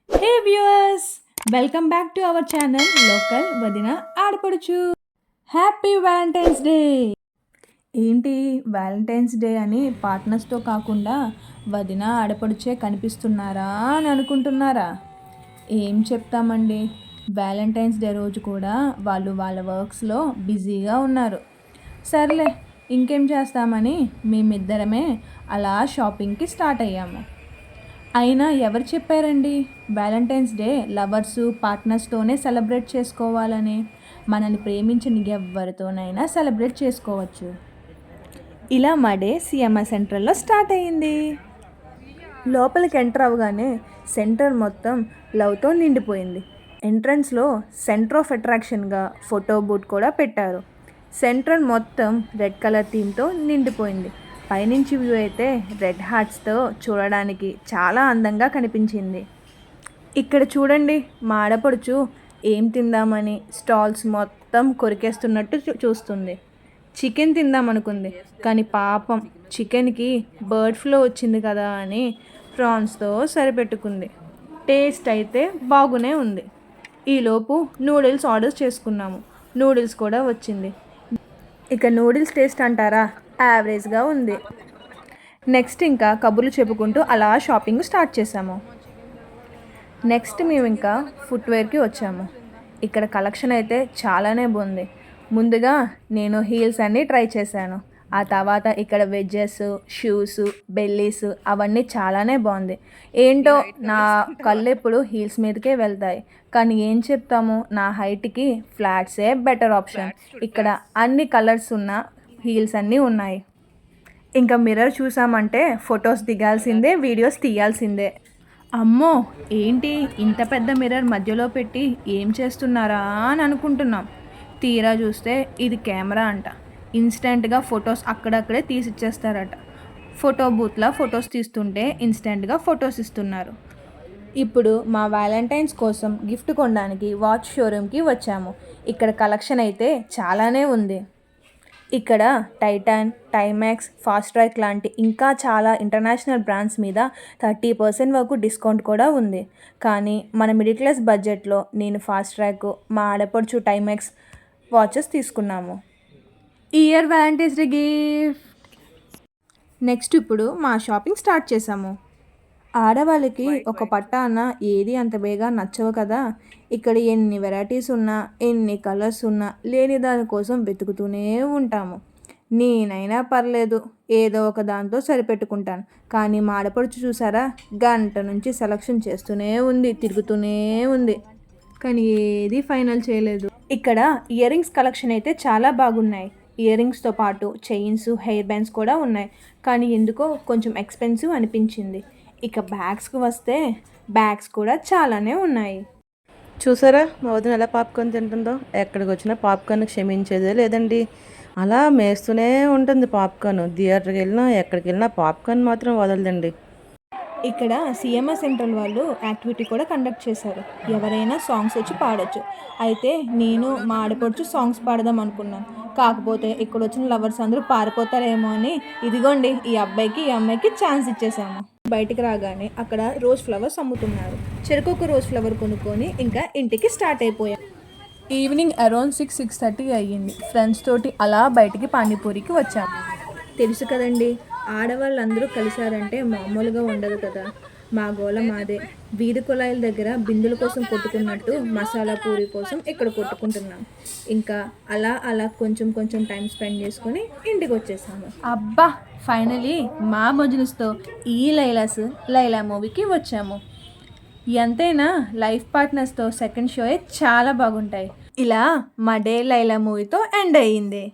Hey viewers, welcome back to our channel local వదిన ఆడపడుచు. Happy Valentine's day. ఏంటి Valentine's day అని పార్ట్నర్స్తో కాకుండా వదిన ఆడపడుచే కనిపిస్తున్నారా అని అనుకుంటున్నారా? ఏం చెప్తామండి, వ్యాలంటైన్స్ డే రోజు కూడా వాళ్ళు వాళ్ళ వర్క్స్లో బిజీగా ఉన్నారు. సర్లే, ఇంకేం చేస్తామని మేమిద్దరమే అలా షాపింగ్కి స్టార్ట్ అయ్యాము. అయినా ఎవరు చెప్పారండి వ్యాలంటైన్స్ డే లవర్సు పార్ట్నర్స్తోనే సెలబ్రేట్ చేసుకోవాలని? మనల్ని ప్రేమించిన ఎవరితోనైనా సెలబ్రేట్ చేసుకోవచ్చు. ఇలా మా డే సిఎంఆర్ సెంట్రల్లో స్టార్ట్ అయ్యింది. లోపలికి ఎంటర్ అవ్వగానే సెంటర్ మొత్తం లవ్తో నిండిపోయింది. ఎంట్రన్స్లో సెంటర్ ఆఫ్ అట్రాక్షన్గా ఫోటో బూత్ కూడా పెట్టారు. సెంటర్ మొత్తం రెడ్ కలర్ థీమ్తో నిండిపోయింది. పైనుంచి వ్యూ అయితే రెడ్ హార్ట్స్తో చూడడానికి చాలా అందంగా కనిపించింది. ఇక్కడ చూడండి, మా ఆడపడుచు ఏం తిందామని స్టాల్స్ మొత్తం కొరికేస్తున్నట్టు చూస్తుంది. చికెన్ తిందామనుకుంది, కానీ పాపం చికెన్కి బర్డ్ ఫ్లూ వచ్చింది కదా అని ప్రాన్స్తో సరిపెట్టుకుంది. టేస్ట్ అయితే బాగునే ఉంది. ఈలోపు నూడిల్స్ ఆర్డర్ చేసుకున్నాము. నూడిల్స్ కూడా వచ్చింది. ఇక నూడిల్స్ టేస్ట్ అంటారా, యావరేజ్గా ఉంది. నెక్స్ట్ ఇంకా కబుర్లు చెప్పుకుంటూ అలా షాపింగ్ స్టార్ట్ చేసాము. నెక్స్ట్ మేము ఇంకా ఫుట్వేర్కి వచ్చాము. ఇక్కడ కలెక్షన్ అయితే చాలానే బాగుంది. ముందుగా నేను హీల్స్ అన్నీ ట్రై చేశాను. ఆ తర్వాత ఇక్కడ వెడ్జెస్, షూస్, బెల్లీస్ అవన్నీ చాలానే బాగుంది. ఏంటో నా కళ్ళు ఎప్పుడు హీల్స్ మీదకే వెళ్తాయి, కానీ ఏం చెప్తాము, నా హైట్కి ఫ్లాట్సే బెటర్ ఆప్షన్. ఇక్కడ అన్ని కలర్స్ ఉన్న హీల్స్ అన్నీ ఉన్నాయి. ఇంకా మిర్రర్ చూసామంటే ఫొటోస్ దిగాల్సిందే, వీడియోస్ తీయాల్సిందే. అమ్మో, ఏంటి ఇంత పెద్ద మిర్రర్ మధ్యలో పెట్టి ఏం చేస్తున్నారా అని అనుకుంటున్నాం. తీరా చూస్తే ఇది కెమెరా అంట. ఇన్స్టెంట్గా ఫొటోస్ అక్కడక్కడే తీసిచ్చేస్తారట. ఫోటో బూత్లో ఫొటోస్ తీస్తుంటే ఇన్స్టెంట్గా ఫొటోస్ ఇస్తున్నారు. ఇప్పుడు మా వ్యాలంటైన్స్ కోసం గిఫ్ట్ కొనడానికి వాచ్ షోరూమ్కి వచ్చాము. ఇక్కడ కలెక్షన్ అయితే చాలానే ఉంది. ఇక్కడ టైటాన్, టైమాక్స్, ఫాస్ట్ ట్రాక్ లాంటి ఇంకా చాలా ఇంటర్నేషనల్ బ్రాండ్స్ మీద 30% వరకు డిస్కౌంట్ కూడా ఉంది. కానీ మన మిడిల్ క్లాస్ బడ్జెట్లో నేను ఫాస్ట్ ట్రాక్, మా ఆడపడుచు టైమాక్స్ వాచెస్ తీసుకున్నాము. Year Valentine's day gift. Next ఇప్పుడు మా షాపింగ్ స్టార్ట్ చేసాము. ఆడవాళ్ళకి ఒక పట్టాన ఏది అంత బేగా నచ్చవు కదా. ఇక్కడ ఎన్ని వెరైటీస్ ఉన్నా, ఎన్ని కలర్స్ ఉన్నా లేని దానికోసం వెతుకుతూనే ఉంటాము. నేనైనా పర్లేదు, ఏదో ఒక దాంతో సరిపెట్టుకుంటాను. కానీ మా ఆడపడుచు చూసారా, గంట నుంచి సెలక్షన్ చేస్తూనే ఉంది, తిరుగుతూనే ఉంది, కానీ ఏది ఫైనల్ చేయలేదు. ఇక్కడ ఇయర్ రింగ్స్ కలెక్షన్ అయితే చాలా బాగున్నాయి. ఇయర్ రింగ్స్తో పాటు చైన్స్, హెయిర్ బ్యాండ్స్ కూడా ఉన్నాయి, కానీ ఎందుకో కొంచెం ఎక్స్పెన్సివ్ అనిపించింది. ఇక బ్యాగ్స్కి వస్తే బ్యాగ్స్ కూడా చాలానే ఉన్నాయి. చూసారా మా వదిన ఎలా పాప్కార్న్ తింటుందో? ఎక్కడికి వచ్చినా పాప్కార్న్ క్షమించేదే లేదండి. అలా మేస్తూనే ఉంటుంది పాప్కార్న్. థియేటర్కి వెళ్ళినా ఎక్కడికి వెళ్ళినా పాప్కార్న్ మాత్రం వదలదండి. ఇక్కడ సిఎంఆర్ సెంట్రల్ వాళ్ళు యాక్టివిటీ కూడా కండక్ట్ చేశారు. ఎవరైనా సాంగ్స్ వచ్చి పాడొచ్చు. అయితే నేను మా ఆడపడుచు సాంగ్స్ పాడదాం అనుకున్నాను. కాకపోతే ఇక్కడ వచ్చిన లవర్స్ అందరూ పారిపోతారేమో అని ఇదిగోండి ఈ అబ్బాయికి ఈ అమ్మాయికి ఛాన్స్ ఇచ్చేసాము. బయటికి రాగానే అక్కడ రోజ్ ఫ్లవర్స్ అమ్ముతున్నారు. చెరుకొక రోజ్ ఫ్లవర్ కొనుక్కొని ఇంకా ఇంటికి స్టార్ట్ అయిపోయాం. ఈవినింగ్ అరౌండ్ 6-6:30 అయ్యింది. ఫ్రెండ్స్ తోటి అలా బయటికి పానీపూరికి వచ్చాము. తెలుసు కదండి, ఆడవాళ్ళందరూ కలిశారంటే మామూలుగా ఉండదు కదా. మా గోల మాదే. వీధి కుళాయిల దగ్గర బిందుల కోసం కొట్టుకున్నట్టు మసాలా పూరి కోసం ఇక్కడ కొట్టుకుంటున్నాం. ఇంకా అలా అలా కొంచెం కొంచెం టైం స్పెండ్ చేసుకొని ఇంటికి వచ్చేసాము. అబ్బా, ఫైనలీ మా మజ్నుస్తో ఈ లైలా మూవీకి వచ్చాము. ఎంతైనా లైఫ్ పార్ట్నర్స్తో సెకండ్ షోయే చాలా బాగుంటాయి. ఇలా మా డే లైలా మూవీతో ఎండ్ అయ్యింది.